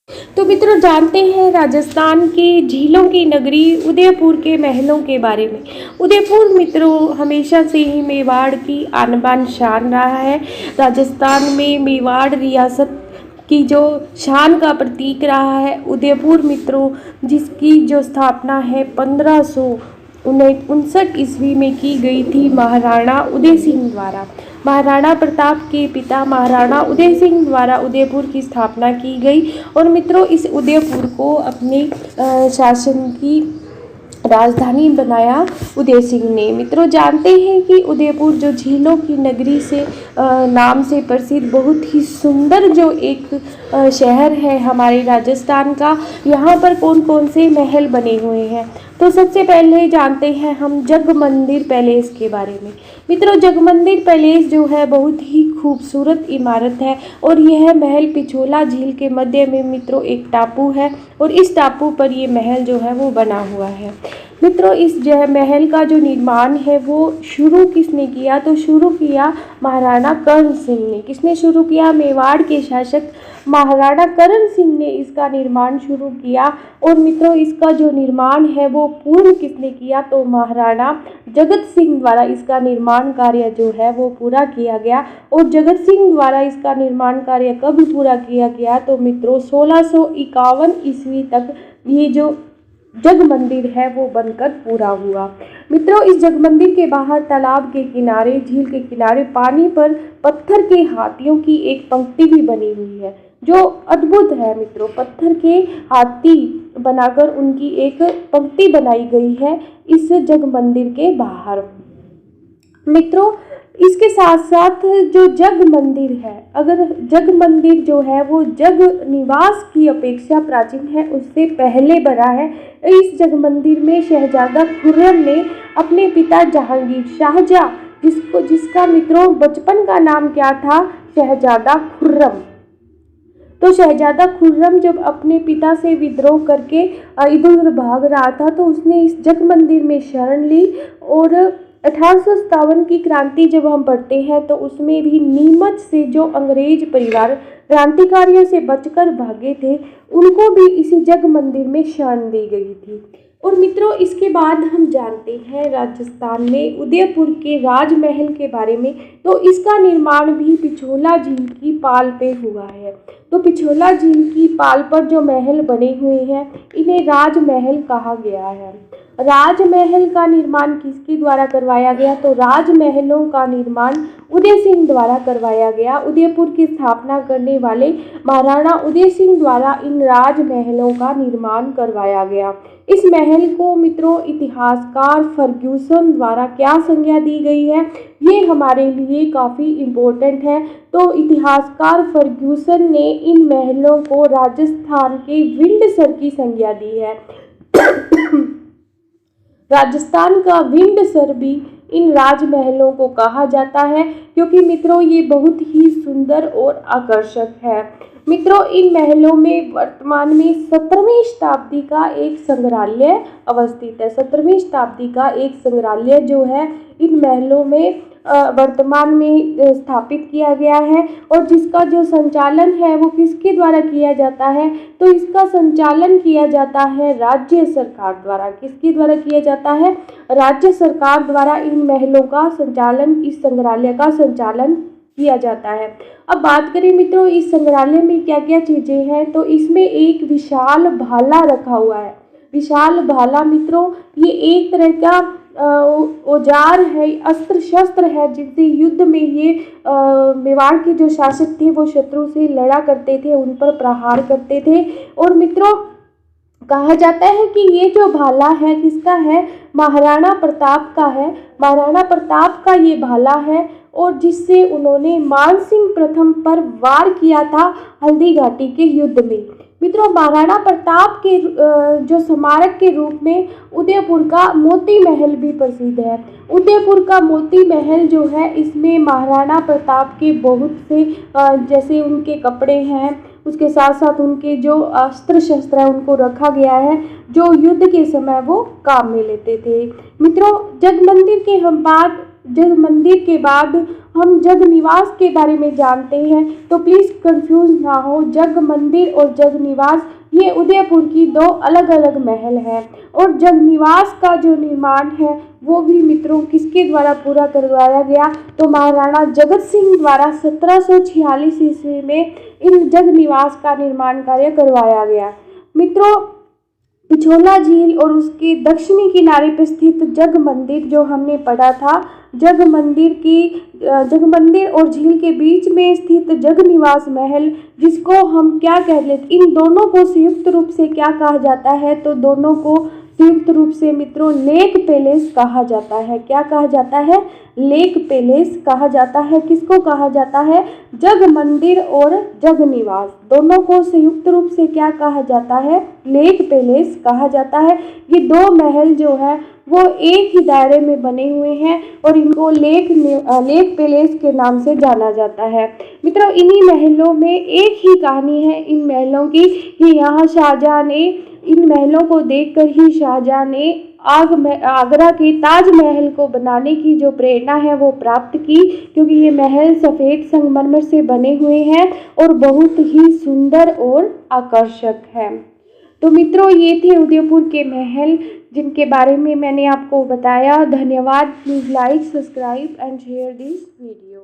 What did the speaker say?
तो मित्रों, जानते हैं राजस्थान के झीलों की नगरी उदयपुर के महलों के बारे में। उदयपुर मित्रों हमेशा से ही मेवाड़ की आन बान शान रहा है। राजस्थान में मेवाड़ रियासत की जो शान का प्रतीक रहा है उदयपुर मित्रों, जिसकी जो स्थापना है 1559 ईस्वी में की गई थी महाराणा उदय सिंह द्वारा। महाराणा प्रताप के पिता महाराणा उदय सिंह द्वारा उदयपुर की स्थापना की गई। और मित्रों, इस उदयपुर को अपने शासन की राजधानी बनाया उदय सिंह ने। मित्रों, जानते हैं कि उदयपुर जो झीलों की नगरी से नाम से प्रसिद्ध बहुत ही सुंदर जो एक शहर है हमारे राजस्थान का। यहाँ पर कौन कौन से महल बने हुए हैं, तो सबसे पहले जानते हैं हम जगमंदिर पैलेस के बारे में। मित्रों, जगमंदिर पैलेस जो है बहुत ही खूबसूरत इमारत है और यह महल पिछोला झील के मध्य में मित्रों एक टापू है और इस टापू पर ये महल जो है वो बना हुआ है। मित्रों, इस जो महल का जो निर्माण है वो शुरू किसने किया, तो शुरू किया महाराणा कर्ण सिंह ने। किसने शुरू किया? मेवाड़ के शासक महाराणा कर्ण सिंह ने इसका निर्माण शुरू किया। और मित्रों, इसका जो निर्माण है वो पूर्ण किसने किया, तो महाराणा जगत सिंह द्वारा इसका निर्माण कार्य जो है वो पूरा किया गया। और जगत सिंह द्वारा इसका निर्माण कार्य कब पूरा किया गया, तो मित्रों 1651 ईस्वी तक ये जो जग मंदिर है वो बनकर पूरा हुआ। मित्रों, इस जग मंदिर के बाहर तालाब के किनारे, झील के किनारे पानी पर पत्थर के हाथियों की एक पंक्ति भी बनी हुई है जो अद्भुत है। मित्रों, पत्थर के हाथी बनाकर उनकी एक पंक्ति बनाई गई है इस जग मंदिर के बाहर। मित्रों, इसके साथ साथ जो जग मंदिर है, अगर जग मंदिर जो है वो जग निवास की अपेक्षा प्राचीन है, उससे पहले बना है। इस जग मंदिर में शहजादा खुर्रम ने अपने पिता जहांगीर शाहजहां, जिसका मित्रों बचपन का नाम क्या था, शहजादा खुर्रम। तो शहजादा खुर्रम जब अपने पिता से विद्रोह करके इधर उधर भाग रहा था तो उसने इस जग मंदिर में शरण ली। और 1857 की क्रांति जब हम पढ़ते हैं तो उसमें भी नीमच से जो अंग्रेज परिवार क्रांतिकारियों से बचकर भागे थे उनको भी इसी जग मंदिर में शरण दी गई थी। और मित्रों, इसके बाद हम जानते हैं राजस्थान में उदयपुर के राजमहल के बारे में। तो इसका निर्माण भी पिछोला झील की पाल पे हुआ है। तो पिछोला झील की पाल पर जो महल बने हुए हैं इन्हें राजमहल कहा गया है। राजमहल का निर्माण किसके द्वारा करवाया गया, तो राजमहलों का निर्माण उदय सिंह द्वारा करवाया गया। उदयपुर की स्थापना करने वाले महाराणा उदय सिंह द्वारा इन राजमहलों का निर्माण करवाया गया। इस महल को मित्रों इतिहासकार फर्ग्यूसन द्वारा क्या संज्ञा दी गई है, ये हमारे लिए काफ़ी इम्पोर्टेंट है। तो इतिहासकार फर्ग्यूसन ने इन महलों को राजस्थान के विंडसर की संज्ञा दी है। राजस्थान का विंडसर भी इन राजमहलों को कहा जाता है क्योंकि मित्रों ये बहुत ही सुंदर और आकर्षक है। मित्रों, इन महलों में वर्तमान में 17वीं शताब्दी का एक संग्रहालय अवस्थित है। 17वीं शताब्दी का एक संग्रहालय जो है इन महलों में वर्तमान में स्थापित किया गया है। और जिसका जो संचालन है वो किसके द्वारा किया जाता है, तो इसका संचालन किया जाता है राज्य सरकार द्वारा। किसके द्वारा किया जाता है, राज्य सरकार द्वारा इन महलों का संचालन, इस संग्रहालय का संचालन किया जाता है। अब बात करें मित्रों इस संग्रहालय में क्या क्या चीज़ें हैं, तो इसमें एक विशाल भाला रखा हुआ है। विशाल भाला मित्रों ये एक तरह का औजार है, अस्त्र शस्त्र है, जिससे युद्ध में ये मेवाड़ के जो शासक थे वो शत्रु से लड़ा करते थे, उन पर प्रहार करते थे। और मित्रों कहा जाता है कि ये जो भाला है किसका है, महाराणा प्रताप का है। महाराणा प्रताप का ये भाला है और जिससे उन्होंने मानसिंह प्रथम पर वार किया था हल्दी घाटी के युद्ध में। मित्रों, महाराणा प्रताप के जो स्मारक के रूप में उदयपुर का मोती महल भी प्रसिद्ध है। उदयपुर का मोती महल जो है इसमें महाराणा प्रताप के बहुत से जैसे उनके कपड़े हैं, उसके साथ साथ उनके जो अस्त्र शस्त्र है उनको रखा गया है जो युद्ध के समय वो काम में लेते थे। मित्रों, जग मंदिर के बाद हम जग निवास के बारे में जानते हैं तो प्लीज़ कंफ्यूज ना हो। जग मंदिर और जग निवास ये उदयपुर की दो अलग अलग महल हैं। और जग निवास का जो निर्माण है वो भी मित्रों किसके द्वारा पूरा करवाया गया, तो महाराणा जगत सिंह द्वारा 1746 ईस्वी में इन जग निवास का निर्माण कार्य करवाया गया। मित्रों, पिछोला झील और उसके दक्षिणी किनारे पर स्थित जग मंदिर जो हमने पढ़ा था, जग मंदिर और झील के बीच में स्थित जग निवास महल, जिसको हम क्या कह लेते, इन दोनों को संयुक्त रूप से क्या कहा जाता है, तो दोनों को संयुक्त रूप से मित्रों लेक पैलेस कहा जाता है। क्या कहा जाता है? लेक पैलेस कहा जाता है। किसको कहा जाता है? जग मंदिर और जग निवास दोनों को संयुक्त रूप से क्या कहा जाता है? लेक पैलेस कहा जाता है। ये दो महल जो है वो एक ही दायरे में बने हुए हैं और इनको लेक पैलेस के नाम से जाना जाता है। मित्रों, इन्हीं महलों में एक ही कहानी है इन महलों की कि यहाँ शाहजहां ने, इन महलों को देखकर ही शाहजहां ने आगरा के ताजमहल को बनाने की जो प्रेरणा है वो प्राप्त की, क्योंकि ये महल सफ़ेद संगमरमर से बने हुए हैं और बहुत ही सुंदर और आकर्षक है। तो मित्रों, ये थे उदयपुर के महल जिनके बारे में मैंने आपको बताया। धन्यवाद। Please like, subscribe and share this video.